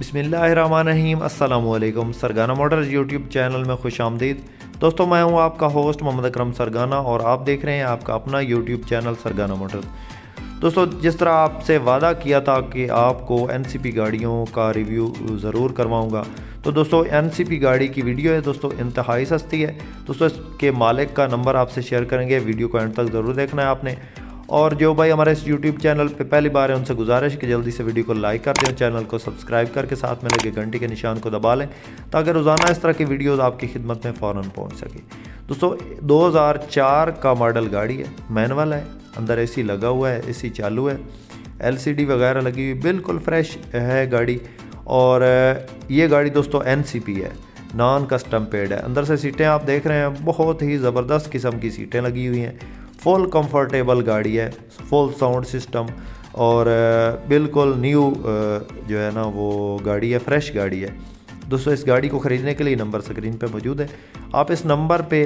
बिस्मिल्लाहिर्रहमानिर्रहीम अस्सलामुअलैकुम। सरगाना Motors YouTube channel में खुश आमदीद। दोस्तों, मैं हूं आपका होस्ट मोहम्मद अकरम सरगाना और आप देख रहे हैं आपका अपना यूट्यूब चैनल सरगाना मोटर्स। दोस्तों, जिस तरह आपसे वादा किया था कि आपको एनसीपी गाड़ियों का रिव्यू ज़रूर करवाऊंगा, तो दोस्तों एनसीपी गाड़ी की वीडियो है दोस्तों, इंतहाई सस्ती है दोस्तों। इसके मालिक का नंबर आपसे शेयर करेंगे, वीडियो को एंड तक ज़रूर देखना है आपने। और जो भाई हमारे इस यूट्यूब चैनल पे पहली बार है, उनसे गुजारिश कि जल्दी से वीडियो को लाइक कर दें, चैनल को सब्सक्राइब करके साथ में लगे घंटी के निशान को दबा लें, ताकि रोज़ाना इस तरह की वीडियोस आपकी खिदमत में फ़ौरन पहुंच सके। दोस्तों 2004 का मॉडल गाड़ी है, मैनुअल है, अंदर एसी लगा हुआ है, एसी चालू है, एलसीडी वगैरह लगी हुई, बिल्कुल फ्रेश है गाड़ी। और ये गाड़ी दोस्तों एनसीपी है, नॉन कस्टम पेड है। अंदर से सीटें आप देख रहे हैं, बहुत ही ज़बरदस्त किस्म की सीटें लगी हुई हैं, फुल कंफर्टेबल गाड़ी है, फुल साउंड सिस्टम और बिल्कुल न्यू जो है ना वो गाड़ी है, फ्रेश गाड़ी है। दोस्तों इस गाड़ी को ख़रीदने के लिए नंबर स्क्रीन पे मौजूद है, आप इस नंबर पे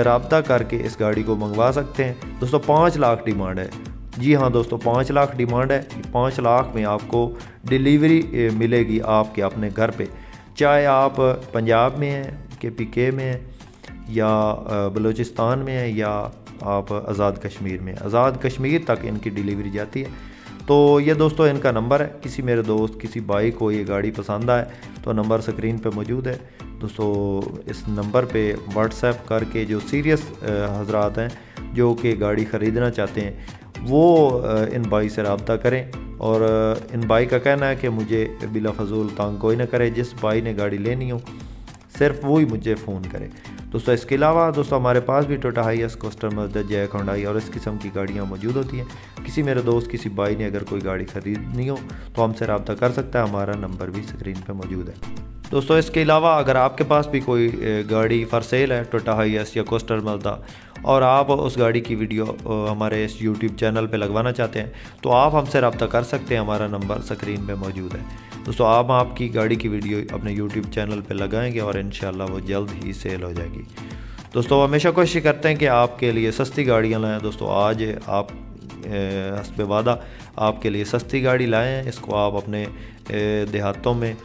रब्ता करके इस गाड़ी को मंगवा सकते हैं। दोस्तों 5 लाख डिमांड है, जी हाँ दोस्तों 5 लाख डिमांड है। 5 लाख में आपको डिलीवरी मिलेगी आपके अपने घर पे, चाहे आप पंजाब में हैं, KPK में हैं, या बलूचिस्तान में हैं, या आप आज़ाद कश्मीर में, आज़ाद कश्मीर तक इनकी डिलीवरी जाती है। तो ये दोस्तों इनका नंबर है, किसी मेरे दोस्त किसी भाई को ये गाड़ी पसंद आए तो नंबर स्क्रीन पे मौजूद है। दोस्तों इस नंबर पे व्हाट्सएप करके जो सीरियस हजरात हैं जो कि गाड़ी ख़रीदना चाहते हैं, वो इन भाई से रब्ता करें। और इन भाई का कहना है कि मुझे बिला फजूल तंग कोई ना करे, जिस भाई ने गाड़ी लेनी हो सिर्फ वो ही मुझे फ़ोन करे। दोस्तों इसके अलावा दोस्तों हमारे पास भी Toyota Hiace, Coaster, Mazda, JAC, Honda और इस किस्म की गाड़ियाँ मौजूद होती हैं। किसी मेरे दोस्त किसी भाई ने अगर कोई गाड़ी ख़रीदनी हो तो हमसे रब्ता कर सकता है, हमारा नंबर भी स्क्रीन पे मौजूद है। दोस्तों इसके अलावा अगर आपके पास भी कोई गाड़ी फॉर सेल है, टोयोटा हाईएस या कोस्टर, मज़दा, और आप उस गाड़ी की वीडियो हमारे इस यूट्यूब चैनल पे लगवाना चाहते हैं तो आप हमसे रब्ता कर सकते हैं, हमारा नंबर स्क्रीन पे मौजूद है। दोस्तों आप आपकी गाड़ी की वीडियो अपने यूट्यूब चैनल पे लगाएंगे और इंशाल्लाह वो जल्द ही सेल हो जाएगी। दोस्तों हमेशा कोशिश करते हैं कि आपके लिए सस्ती गाड़ियाँ लाएँ। दोस्तों आज आप हस्बे वादा आपके लिए सस्ती गाड़ी लाएँ हैं। इसको आप अपने देहातों में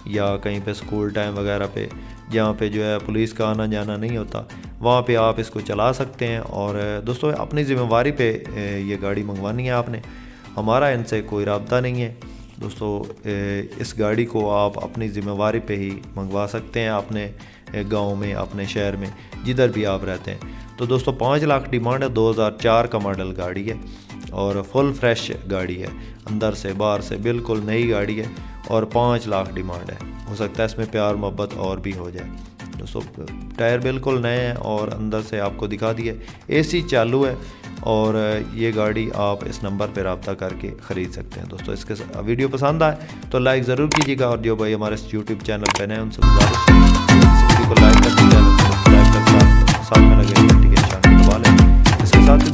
या कहीं पे स्कूल टाइम वगैरह पे, जहाँ पे जो है पुलिस का आना जाना नहीं होता, वहाँ पे आप इसको चला सकते हैं। और दोस्तों अपनी ज़िम्मेवारी पे ये गाड़ी मंगवानी है आपने, हमारा इनसे कोई रब्ता नहीं है। दोस्तों इस गाड़ी को आप अपनी ज़िम्मेवारी पे ही मंगवा सकते हैं, अपने गांव में, अपने शहर में, जिधर भी आप रहते हैं। तो दोस्तों 5 लाख डिमांड है, 2004 का मॉडल गाड़ी है और फुल फ्रेश गाड़ी है, अंदर से बाहर से बिल्कुल नई गाड़ी है और 5 लाख डिमांड है। हो सकता है इसमें प्यार मोहब्बत और भी हो जाए। दोस्तों टायर बिल्कुल नए हैं और अंदर से आपको दिखा दिए, एसी चालू है और ये गाड़ी आप इस नंबर पर रब्ता करके ख़रीद सकते हैं। दोस्तों इसके वीडियो पसंद आए तो लाइक ज़रूर कीजिएगा, और जो भाई हमारे इस यूट्यूब चैनल पर नए उनसे गुजारिश है को लाइक कर दीजिए, सब्सक्राइब कर साथ में लगे घंटी के निशान को दबा लें। इसके साथ ही